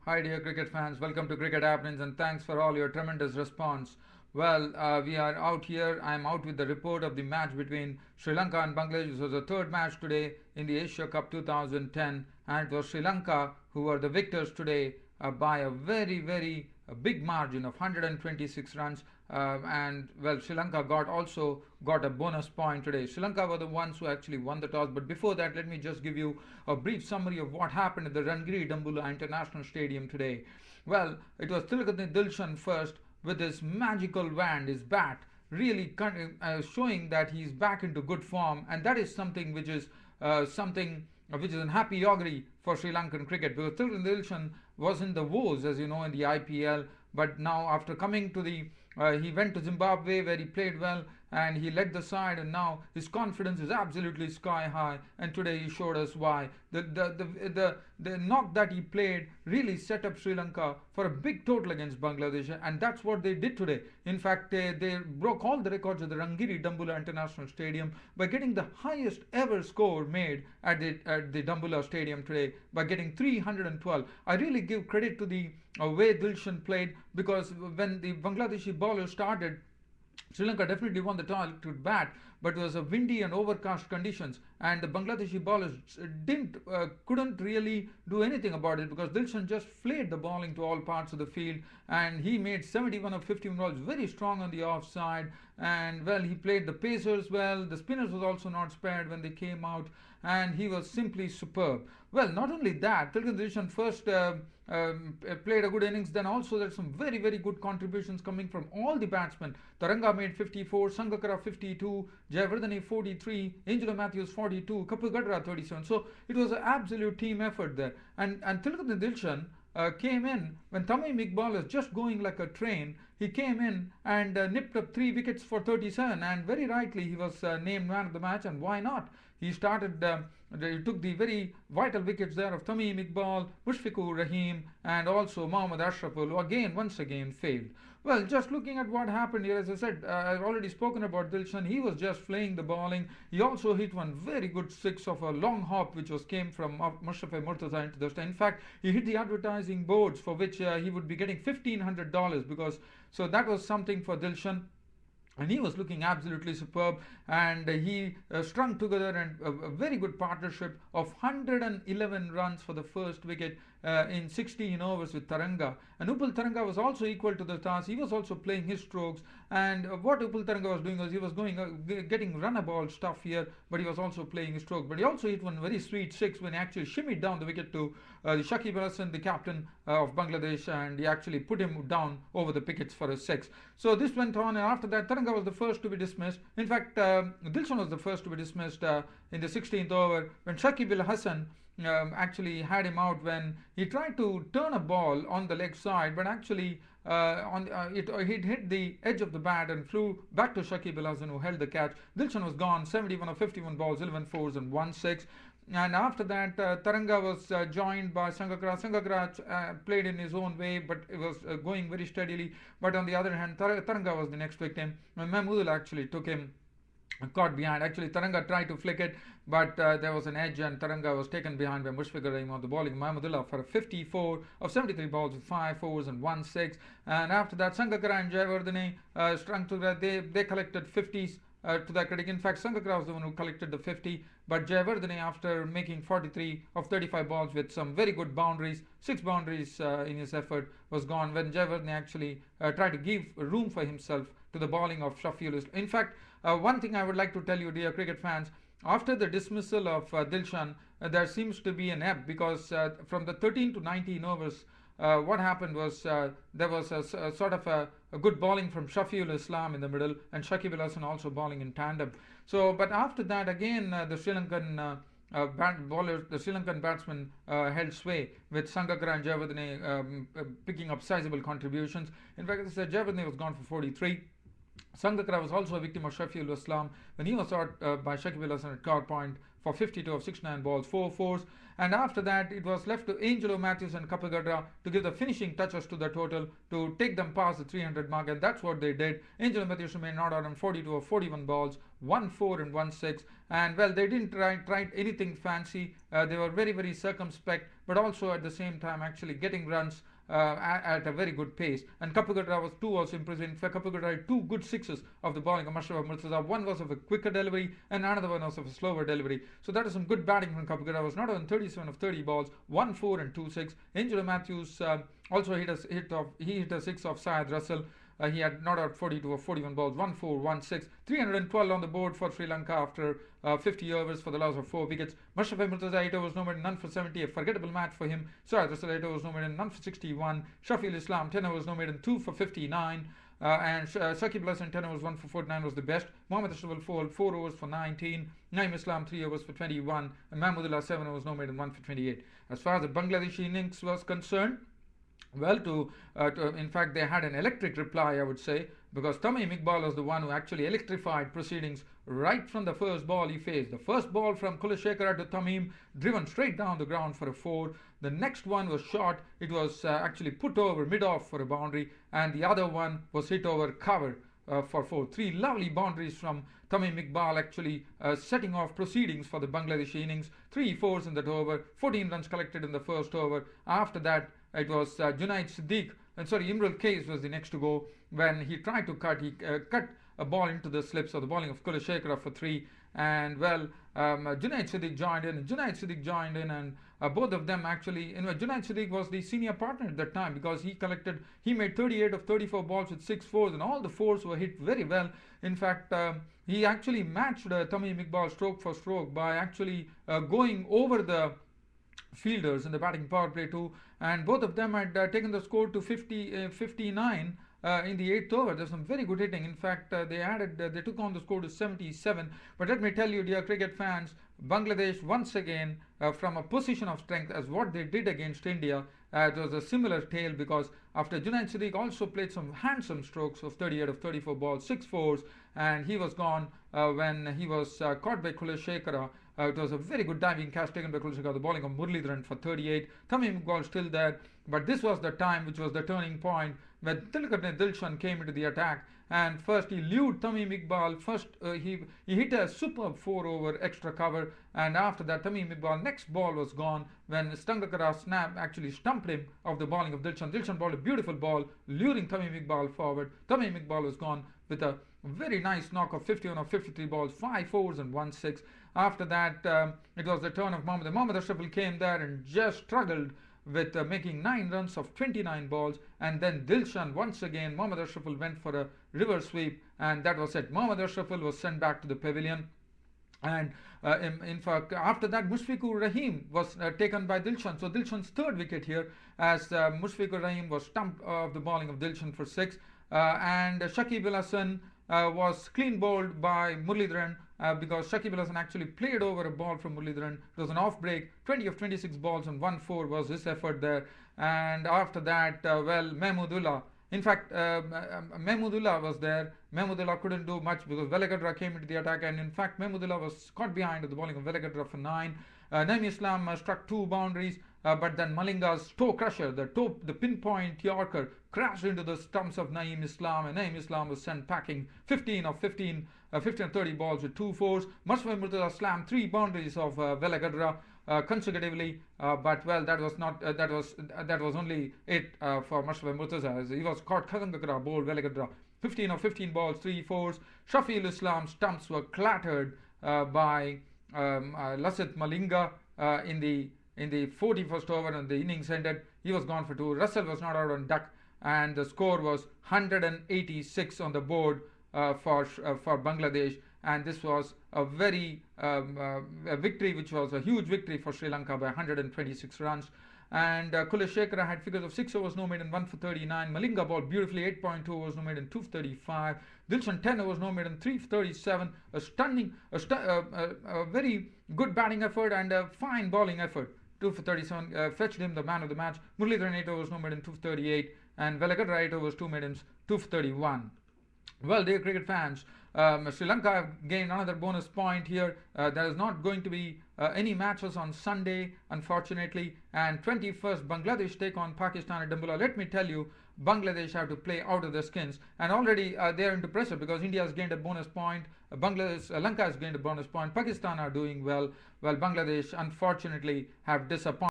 Hi, dear cricket fans. Welcome to Cricket Happenings, and thanks for all your tremendous response. Well, we are out here. I'm out with the report of the match between Sri Lanka and Bangladesh. This was the third match today in the Asia Cup 2010, and it was Sri Lanka who were the victors today by a very big margin of 126 runs. And well, Sri Lanka got a bonus point today. Sri Lanka were the ones who actually won the toss. But before that, let me just give you a brief summary of what happened at the Rangiri Dambulla International Stadium today. Well, it was Dilshan first with his magical wand, his bat, really showing that he's back into good form, and that is something which is a happy augury for Sri Lankan cricket, because Dilshan was in the woes, as you know, in the IPL, but now after coming to he went to Zimbabwe where he played well and he led the side, and now his confidence is absolutely sky high. And today he showed us why. The knock that he played really set up Sri Lanka for a big total against Bangladesh, and that's what they did today. In fact, they broke all the records at the Rangiri Dambulla International Stadium by getting the highest ever score made at the Dambulla Stadium today by getting 312. I really give credit to the way Dilshan played, because when the Bangladeshi bowler started, Sri Lanka definitely won the toss to bat, but it was a windy and overcast conditions, and the Bangladeshi bowlers couldn't really do anything about it, because Dilshan just flayed the bowling to all parts of the field, and he made 71 of 51 balls, very strong on the offside, and well, he played the pacers well. The spinners was also not spared when they came out, and he was simply superb. Well, not only that, Dilshan first played a good innings. Then also there's some very good contributions coming from all the batsmen. Taranga made 54, Sangakkara 52, Jayawardene 43, Angelo Matthews 42, Kapugadra 37. So it was an absolute team effort there. And Dilshan came in when Tamim Iqbal was just going like a train. He came in and nipped up 3 wickets for 37, and very rightly he was named man of the match. And why not? He took the very vital wickets there of Tamim Iqbal, Mushfiqur Rahim, and also Mohammad Ashraful, who once again failed. Well, just looking at what happened here, as I said, I've already spoken about Dilshan. He was just flaying the bowling. He also hit one very good six of a long hop, which came from Mustafa Murtaza into the stand. In fact, he hit the advertising boards, for which he would be getting $1,500, because so that was something for Dilshan. And he was looking absolutely superb, and he strung together a very good partnership of 111 runs for the first wicket in 16 overs with Taranga. And Upul Taranga was also equal to the task. He was also playing his strokes, and what Upul Taranga was doing was he was getting run-a-ball stuff here, but he was also playing his strokes. But he also hit one very sweet six when he actually shimmied down the wicket to the Shakib Al Hasan, the captain of Bangladesh, and he actually put him down over the pickets for a six. So this went on, and after that Taranga was the first to be dismissed. In fact, Dilshan was the first to be dismissed in the 16th over, when Shakib Al Hasan actually had him out when he tried to turn a ball on the leg side, but actually it hit the edge of the bat and flew back to Shakib Al Hasan, who held the catch. Dilshan was gone, 71 of 51 balls, 11 fours and 1 6. And after that, Taranga was joined by Sangakkara. Sangakkara played in his own way, but it was going very steadily. But on the other hand, Taranga was the next victim. Mahmoodul actually took him, caught behind. Actually, Taranga tried to flick it, but there was an edge, and Taranga was taken behind by Mushfiqur Rahim on the bowling. Mahmudullah for a 54 of 73 balls with 5 fours and 1 6. And after that, Sangakkara and Jayawardene strung together. They collected 50s. To that critic. In fact, Sangakkara was the one who collected the 50, but Jayawardene, after making 43 of 35 balls with some very good boundaries, 6 boundaries in his effort, was gone when Jayawardene actually tried to give room for himself to the bowling of Shafiul Islam. In fact, one thing I would like to tell you, dear cricket fans, after the dismissal of Dilshan, there seems to be an ebb, because from the 13 to 19 overs, what happened was there was a sort of a good bowling from Shafiul Islam in the middle, and Shakib Al Hasan also bowling in tandem. So, but after that, again, the Sri Lankan the Sri Lankan batsmen held sway, with Sangakkara and Jayawardene picking up sizable contributions. In fact, Jayawardene was gone for 43. Sangakkara was also a victim of Shafiul Islam when he was out by Shakib Al Hasan at court point for 52 of 69 balls, 4 fours. And after that, it was left to Angelo Matthews and Kapagadra to give the finishing touches to the total to take them past the 300 mark, and that's what they did. Angelo Matthews remained not out on 42 of 41 balls, 1 4 and 1 6. And well, they didn't try anything fancy. They were very, very circumspect, but also at the same time actually getting runs at a very good pace. And Kapagadra was too also impressive. In fact, Kapagadra had two good sixes of the bowling of Mushraf Murtaza. One was of a quicker delivery and another one was of a slower delivery. So that is some good batting from Kapagadra. Was not on 37 of 30 balls, 1 4 and 2 6. Angelo Matthews also hit a six of Syed Russell. He had not out 42 of 41 balls, 1 4, 1 6, 312 on the board for Sri Lanka after 50 overs for the loss of 4 wickets. Mushraf Murtaza 8 overs, no more than none for 70, a forgettable match for him. Syed Russell 8 overs, no more than none for 61. Shafiul Islam 10 overs, no more than 2 for 59. And Shakib Al Hasan 10 overs, 1 for 49 was the best. Mohammad Ashraf 4 overs for 19. Naim Islam 3 overs for 21. And Mahmudullah 7 overs, no more than 1 for 28. As far as the Bangladeshi innings was concerned, well, in fact, they had an electric reply, I would say, because Tamim Iqbal was the one who actually electrified proceedings right from the first ball he faced. The first ball from Kulashekara to Tamim, driven straight down the ground for a 4. The next one was short. It was actually put over mid-off for a boundary, and the other one was hit over cover for 4. 3 lovely boundaries from Tamim Iqbal, actually setting off proceedings for the Bangladeshi innings. 3 fours in that over, 14 runs collected in the first over. After that, it was Junaid Siddiq, Imrul Kais was the next to go. When he tried to cut, he cut a ball into the slips of the bowling of Kulashekara for 3. And well, Junaid Siddiq joined in, and both of them actually, Junaid Siddiq was the senior partner at that time because he made 38 of 34 balls with 6 fours, and all the fours were hit very well. In fact, he actually matched Tamim Iqbal stroke for stroke by actually going over the fielders in the batting power play too, and both of them had taken the score to 59 in the 8th over. There's some very good hitting. In fact, they took on the score to 77. But let me tell you, dear cricket fans, Bangladesh once again from a position of strength, as what they did against India. It was a similar tale because after Junaid Siddiq also played some handsome strokes of 38 of 34 balls, 6 fours, and he was gone when he was caught by Kulashekara. It was a very good diving catch taken by Kulashekara, the bowling of Muralidharan for 38. Tamim Iqbal still there, but this was the time which was the turning point where Dilshan came into the attack, and first he lured Tamim Iqbal. First he hit a superb 4 over extra cover, and after that Tamim Iqbal next ball was gone when Sangakkara snap actually stumped him of the bowling of Dilshan. Dilshan bowled a beautiful ball luring Tamim Iqbal forward. Tamim Iqbal was gone with a very nice knock of 51 of 53 balls, 5 fours and 1 6. After that, it was the turn of Mohammad. Mohammad Ashraf came there and just struggled with making 9 runs of 29 balls, and then Dilshan once again, Mohammad Ashraf went for a reverse sweep, and that was it. Mohammad Ashraf was sent back to the pavilion, and in fact after that Mushfiqur Rahim was taken by Dilshan. So Dilshan's third wicket here, as Mushfiqur Rahim was stumped of the bowling of Dilshan for 6, and Shakib Al Hasan was clean bowled by Muralidharan because Shakib Al Hasan actually played over a ball from Muralidharan. It was an off break. 20 of 26 balls and 1 4 was his effort there. And after that, Mahmudullah. In fact, Mahmudullah was there. Mahmudullah couldn't do much because Velagadra came into the attack, and in fact Mahmudullah was caught behind at the bowling of Velagadra for 9. Naim Islam struck 2 boundaries, but then Malinga's toe crusher, the pinpoint Yorker, crashed into the stumps of Naim Islam, and Naim Islam was sent packing 15 of 30 balls with 2 fours. Mushraf Murtaza slammed 3 boundaries of Velagadra consecutively, but well, that was only it for Mushraf Murtaza, as he was caught. Sangakkara bowled Velagadra 15 of 15 balls, 3 fours. Shafiul Islam's stumps were clattered by Lasith Malinga in the 41st over, and the innings ended. He was gone for 2. Russell was not out on duck, and the score was 186 on the board for Bangladesh. And this was a very a victory, which was a huge victory for Sri Lanka by 126 runs. And Kulashekara had figures of 6 overs no made and 1 for 39. Malinga bowled beautifully, 8.2 overs no made and 2 for 35. Dilshan 10 overs no made and 3 for 37. A very good batting effort and a fine bowling effort. 2 for 37 fetched him the man of the match. Muralidharan 8 overs no made and 2 for 38. And Velagadra 8 overs 2 made and 2 for 31. Well, dear cricket fans, Sri Lanka have gained another bonus point here. There is not going to be any matches on Sunday, unfortunately. And 21st, Bangladesh take on Pakistan at Dambulla. Let me tell you, Bangladesh have to play out of their skins. And already they are into pressure because India has gained a bonus point. Bangladesh, Lanka has gained a bonus point. Pakistan are doing well. Well, Bangladesh, unfortunately, have disappointed.